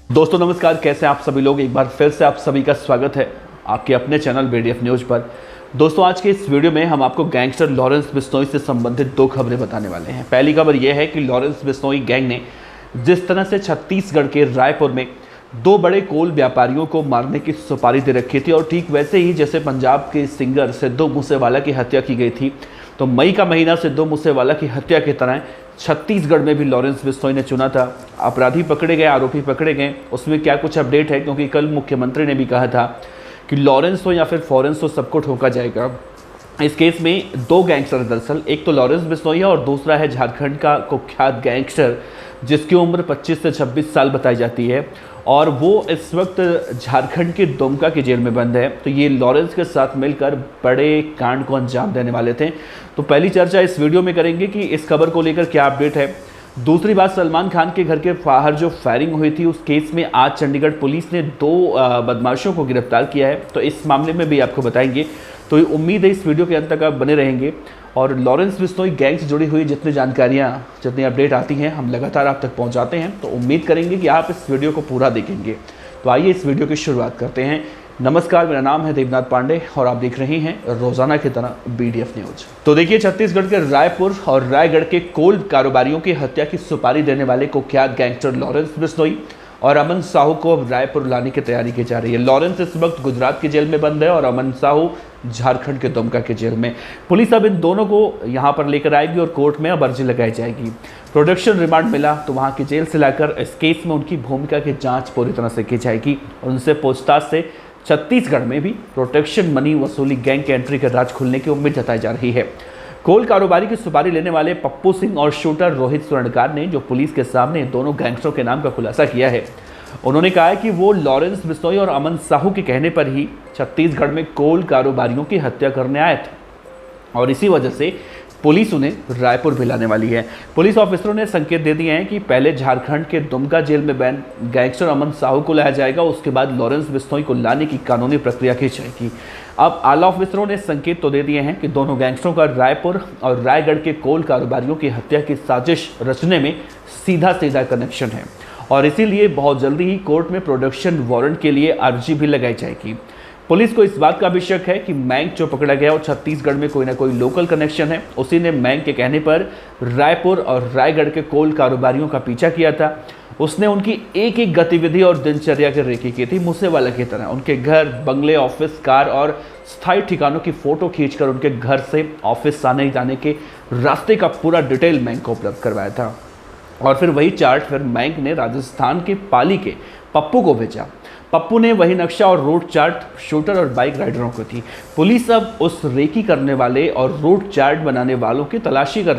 दोस्तों नमस्कार, कैसे आप सभी लोग। एक बार फिर से आप सभी का स्वागत है आपके अपने चैनल बीडीएफ न्यूज़ पर। दोस्तों आज के इस वीडियो में हम आपको गैंगस्टर लॉरेंस बिश्नोई से संबंधित दो खबरें बताने वाले हैं। पहली खबर यह है कि लॉरेंस बिश्नोई गैंग ने जिस तरह से छत्तीसगढ़ के रायपुर में दो बड़े कोल व्यापारियों को मारने की सुपारी दे रखी थी, और ठीक वैसे ही जैसे पंजाब के सिंगर सिद्धू मूसेवाला की हत्या की गई थी, तो मई का महीना सिद्धू मूसेवाला की हत्या की तरह छत्तीसगढ़ में भी लॉरेंस बिश्नोई ने चुना था। अपराधी पकड़े गए, आरोपी पकड़े गए, उसमें क्या कुछ अपडेट है, क्योंकि कल मुख्यमंत्री ने भी कहा था कि लॉरेंस हो या फिर फॉरेंस हो, सबको ठोका जाएगा। इस केस में दो गैंगस्टर दरअसल, एक तो लॉरेंस बिश्नोई है और दूसरा है झारखंड का कुख्यात गैंगस्टर जिसकी उम्र 25 से 26 साल बताई जाती है, और वो इस वक्त झारखंड के दुमका की जेल में बंद है। तो ये लॉरेंस के साथ मिलकर बड़े कांड को अंजाम देने वाले थे। तो पहली चर्चा इस वीडियो में करेंगे कि इस खबर को लेकर क्या अपडेट है। दूसरी बात, सलमान खान के घर के बाहर जो फायरिंग हुई थी उस केस में आज चंडीगढ़ पुलिस ने दो बदमाशों को गिरफ्तार किया है, तो इस मामले में भी आपको बताएंगे। तो उम्मीद है इस वीडियो के अंत तक आप बने रहेंगे, और लॉरेंस बिश्नोई गैंग से जुड़ी हुई जितनी जानकारियाँ, जितनी अपडेट आती हैं, हम लगातार आप तक पहुँचाते हैं। तो उम्मीद करेंगे कि आप इस वीडियो को पूरा देखेंगे। तो आइए इस वीडियो की शुरुआत करते हैं। नमस्कार, मेरा नाम है देवनाथ पांडे और आप देख रहे हैं रोजाना की तरह बीडीएफ न्यूज। तो देखिए, छत्तीसगढ़ के रायपुर और रायगढ़ के कोल कारोबारियों की हत्या की सुपारी देने वाले कुख्यात गैंगस्टर लॉरेंस बिश्नोई और अमन साहू को अब रायपुर लाने की तैयारी की जा रही है। लॉरेंस इस वक्त गुजरात की जेल में बंद है और अमन साहू झारखंड के दुमका की जेल में। पुलिस अब इन दोनों को यहाँ पर लेकर आएगी और कोर्ट में अब अर्जी लगाई जाएगी। प्रोडक्शन रिमांड मिला तो वहाँ की जेल से लाकर इस केस में उनकी भूमिका की जाँच पूरी तरह से की जाएगी, और उनसे पूछताछ से छत्तीसगढ़ में भी प्रोटेक्शन मनी वसूली गैंग के एंट्री का राज खुलने की उम्मीद जताई जा रही है। कोल कारोबारी की सुपारी लेने वाले पप्पू सिंह और शूटर रोहित स्वर्णकार ने जो पुलिस के सामने दोनों गैंगस्टरों के नाम का खुलासा किया है, उन्होंने कहा है कि वो लॉरेंस बिश्नोई और अमन साहू के कहने पर ही छत्तीसगढ़ में कोल कारोबारियों की हत्या करने आए थे, और इसी वजह से पुलिस उन्हें रायपुर भी लाने वाली है। पुलिस ऑफिसरों ने संकेत दे दिए हैं कि पहले झारखंड के दुमका जेल में बैन गैंगस्टर अमन साहू को लाया जाएगा, उसके बाद लॉरेंस बिश्नोई को लाने की कानूनी प्रक्रिया की जाएगी। अब आला ऑफिसरों ने संकेत तो दे दिए हैं कि दोनों गैंगस्टरों का रायपुर और रायगढ़ के कोल कारोबारियों की हत्या की साजिश रचने में सीधा सीधा कनेक्शन है, और इसीलिए बहुत जल्दी ही कोर्ट में प्रोडक्शन वारंट के लिए अर्जी भी लगाई जाएगी। पुलिस को इस बात का भी शक है कि मैंग जो पकड़ा गया और छत्तीसगढ़ में कोई ना कोई लोकल कनेक्शन है। उसी ने मैंग के कहने पर रायपुर और रायगढ़ के कोल कारोबारियों का पीछा किया था। उसने उनकी एक एक गतिविधि और दिनचर्या की रेकी की थी, मूसेवाला की तरह। उनके घर, बंगले, ऑफिस, कार और स्थायी ठिकानों की फोटो खींचकर उनके घर से ऑफिस आने जाने के रास्ते का पूरा डिटेल मैंग को उपलब्ध करवाया था, और फिर वही चार्ट फिर मैंग ने राजस्थान के पाली के पप्पू को भेजा। पप्पू ने वही नक्शा और रूट चार्ट शूटर और बाइक राइडरों को थी। पुलिस अब उस रेकी करने वाले और रूट चार्ट बनाने वालों की तलाश कर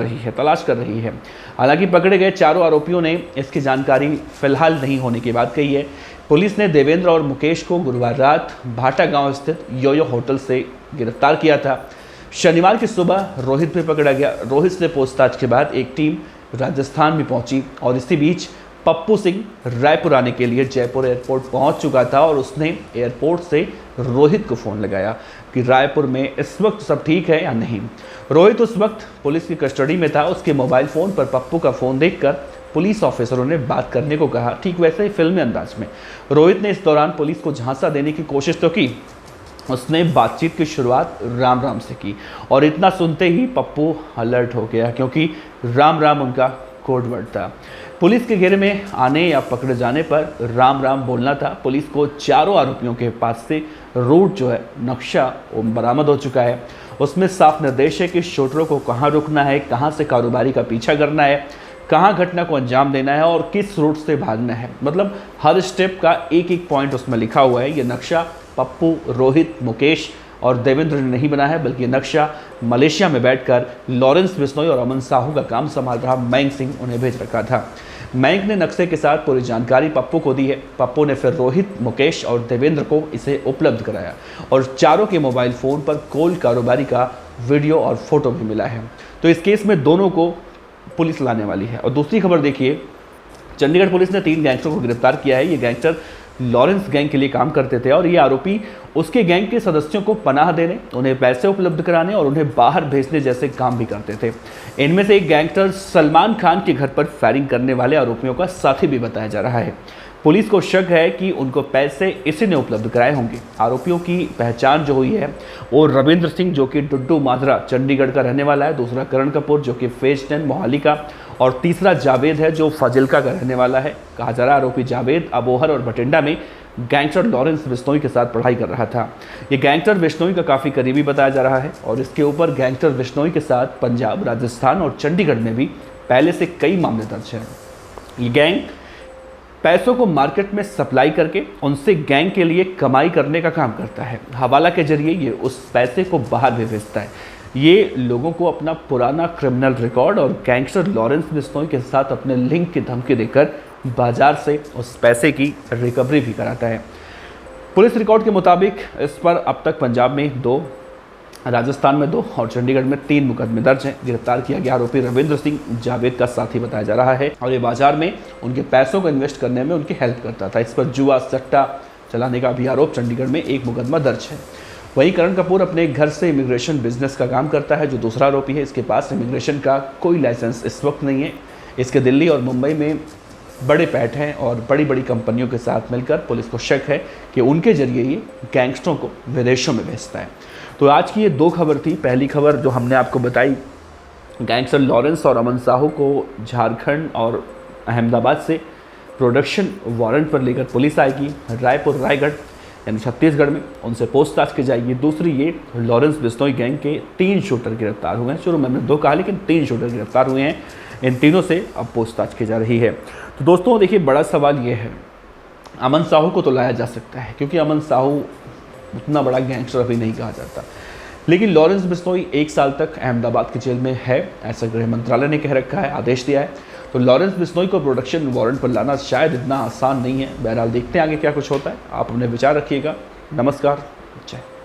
रही है। हालांकि पकड़े गए चारों आरोपियों ने इसकी जानकारी फिलहाल नहीं होने की बात कही है। पुलिस ने देवेंद्र और मुकेश को गुरुवार रात भाटा गांव स्थित योयो होटल से गिरफ्तार किया था। शनिवार की सुबह रोहित भी पकड़ा गया। रोहित से पूछताछ के बाद एक टीम राजस्थान में पहुंची, और इसी बीच पप्पू सिंह रायपुर आने के लिए जयपुर एयरपोर्ट पहुंच चुका था, और उसने एयरपोर्ट से रोहित को फ़ोन लगाया कि रायपुर में इस वक्त सब ठीक है या नहीं। रोहित उस वक्त पुलिस की कस्टडी में था। उसके मोबाइल फ़ोन पर पप्पू का फ़ोन देखकर पुलिस ऑफिसरों ने बात करने को कहा, ठीक वैसे ही फिल्मी अंदाज में। रोहित ने इस दौरान पुलिस को झांसा देने की कोशिश तो की। उसने बातचीत की शुरुआत राम राम से की, और इतना सुनते ही पप्पू अलर्ट हो गया, क्योंकि राम राम उनका कोड वर्ड था। पुलिस के घेरे में आने या पकड़े जाने पर राम राम बोलना था। पुलिस को चारों आरोपियों के पास से रूट जो है, नक्शा, वो बरामद हो चुका है। उसमें साफ निर्देश है कि शूटरों को कहाँ रुकना है, कहाँ से कारोबारी का पीछा करना है, कहाँ घटना को अंजाम देना है और किस रूट से भागना है। मतलब हर स्टेप का एक एक पॉइंट उसमें लिखा हुआ है। ये नक्शा पप्पू, रोहित, मुकेश और देवेंद्र ने नहीं बनाया है, बल्कि ये नक्शा मलेशिया में बैठकर लॉरेंस बिश्नोई और अमन साहू का काम संभाल रहा मैंग सिंह उन्हें भेज रखा था। मैंग ने नक्शे के साथ पूरी जानकारी पप्पू को दी है। पप्पू ने फिर रोहित, मुकेश और देवेंद्र को इसे उपलब्ध कराया, और चारों के मोबाइल फ़ोन पर कोल कारोबारी का वीडियो और फोटो भी मिला है। तो इस केस में दोनों को पुलिस लाने वाली है। और दूसरी खबर देखिए, चंडीगढ़ पुलिस ने 3 गैंगस्टरों को गिरफ्तार किया है। ये गैंगस्टर लॉरेंस गैंग के लिए काम करते थे, और ये आरोपी उसके गैंग के सदस्यों को पनाह देने, उन्हें पैसे उपलब्ध कराने और उन्हें बाहर भेजने जैसे काम भी करते थे। इनमें से एक गैंगस्टर सलमान खान के घर पर फायरिंग करने वाले आरोपियों का साथी भी बताया जा रहा है। पुलिस को शक है कि उनको पैसे इसी ने उपलब्ध कराए होंगे। आरोपियों की पहचान जो हुई है वो रविंद्र सिंह जो कि डुड्डू माजरा चंडीगढ़ का रहने वाला है, दूसरा करण कपूर जो कि फेज 10 मोहाली का, और तीसरा जावेद है जो फाजिल्का का रहने वाला है। कहा जा रहा है आरोपी जावेद अबोहर और बठिंडा में गैंगस्टर लॉरेंस बिश्नोई के साथ पढ़ाई कर रहा था। ये गैंगस्टर बिश्नोई का काफ़ी करीबी बताया जा रहा है और इसके ऊपर गैंगस्टर बिश्नोई के साथ पंजाब, राजस्थान और चंडीगढ़ में भी पहले से कई मामले दर्ज हैं। ये गैंग पैसों को मार्केट में सप्लाई करके उनसे गैंग के लिए कमाई करने का काम करता है। हवाला के जरिए ये उस पैसे को बाहर भी भेजता है। ये लोगों को अपना पुराना क्रिमिनल रिकॉर्ड और गैंगस्टर लॉरेंस बिश्नोई के साथ अपने लिंक की धमकी देकर बाजार से उस पैसे की रिकवरी भी कराता है। पुलिस रिकॉर्ड के मुताबिक इस पर अब तक पंजाब में 2, राजस्थान में 2 और चंडीगढ़ में 3 मुकदमे दर्ज हैं। गिरफ्तार किया गया आरोपी रविंद्र सिंह जावेद का साथी बताया जा रहा है और ये बाजार में उनके पैसों को इन्वेस्ट करने में उनकी हेल्प करता था। इस पर जुआ सट्टा चलाने का भी आरोप, चंडीगढ़ में 1 मुकदमा दर्ज है। वहीं करण कपूर अपने घर से इमिग्रेशन बिजनेस का काम करता है, जो दूसरा आरोपी है। इसके पास इमिग्रेशन का कोई लाइसेंस इस वक्त नहीं है। इसके दिल्ली और मुंबई में बड़े पैठ हैं और बड़ी बड़ी कंपनियों के साथ मिलकर पुलिस को शक है कि उनके जरिए ये गैंगस्टरों को विदेशों में भेजता है। तो आज की ये 2 खबर थी। पहली खबर जो हमने आपको बताई, गैंगस्टर लॉरेंस और अमन साहू को झारखंड और अहमदाबाद से प्रोडक्शन वारंट पर लेकर पुलिस आएगी रायपुर, रायगढ़ यानी छत्तीसगढ़ में, उनसे पूछताछ की जाएगी। दूसरी ये लॉरेंस बिश्नोई गैंग के 3 शूटर गिरफ्तार हुए हैं। शुरू में हमने 2 कहा लेकिन 3 शूटर गिरफ्तार हुए हैं। इन तीनों से अब पूछताछ की जा रही है। तो दोस्तों देखिए, बड़ा सवाल ये है, अमन साहू को तो लाया जा सकता है क्योंकि अमन साहू उतना बड़ा गैंगस्टर अभी नहीं कहा जाता, लेकिन लॉरेंस बिश्नोई 1 साल तक अहमदाबाद की जेल में है, ऐसा गृह मंत्रालय ने कह रखा है, आदेश दिया है। तो लॉरेंस बिश्नोई को प्रोडक्शन वारंट पर लाना शायद इतना आसान नहीं है। बहरहाल देखते हैं आगे क्या कुछ होता है। आप अपने विचार रखिएगा। नमस्कार, जय।